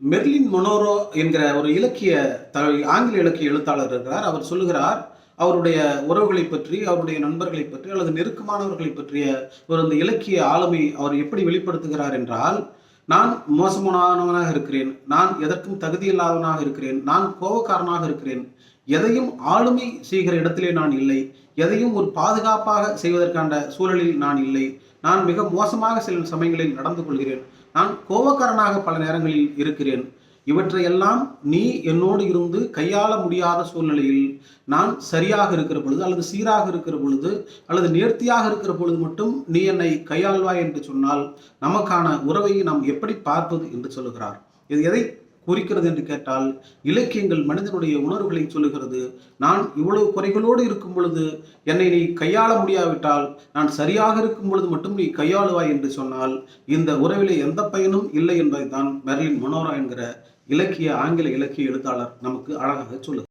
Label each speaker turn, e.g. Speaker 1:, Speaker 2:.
Speaker 1: Merlin மொனோரோ என்கிற ஒரு ஆங்கில இலக்கிய எழுத்தாளர் இருக்கிறார். அவர் சொல்லுகிறார், அவருடைய உறவுகளை பற்றி, அவருடைய நண்பர்களை பற்றி அல்லது நெருக்கமானவர்களை பற்றிய இந்த இலக்கிய ஆளுமை அவர் எப்படி வெளிப்படுத்துகிறார் என்றால், நான் மோசமானவனாக இருக்கிறேன், நான் எதற்கும் தகுதியில்லாதவனாக இருக்கிறேன், நான் கோபக்காரனாக இருக்கிறேன், எதையும் ஆளுமை செய்கிற இடத்திலே நான் இல்லை, எதையும் ஒரு பாதுகாப்பாக செய்வதற்கான சூழலில் நான் இல்லை, நான் மிக மோசமாக சில சமயங்களில் நடந்து கொள்கிறேன், நான் கோபக்காரனாக பல நேரங்களில் இருக்கிறேன், இவற்றையெல்லாம் நீ என்னோடு இருந்து கையாள முடியாத சூழ்நிலையில் நான் சரியாக இருக்கிற பொழுது அல்லது சீராக இருக்கிற பொழுது அல்லது நேர்த்தியாக இருக்கிற பொழுது மட்டும் நீ என்னை கையாள்வாய் என்று சொன்னால் நமக்கான உறவை நாம் எப்படி பார்ப்பது என்று சொல்லுகிறார். இது எதை குறிக்கிறது என்று கேட்டால், இலக்கியங்கள் மனிதனுடைய உணர்வுகளை சொல்லுகிறது. நான் இவ்வளவு குறைகளோடு இருக்கும் பொழுது என்னை நீ கையாள முடியாவிட்டால், நான் சரியாக இருக்கும் பொழுது மட்டும் நீ கையாளுவாய் என்று சொன்னால் இந்த உறவிலே எந்த பயனும் இல்லை என்பதை தான் மெர்லின் மொனோரோ என்கிற ஆங்கில இலக்கிய எழுத்தாளர் நமக்கு அழகாக சொல்லுகிறார்.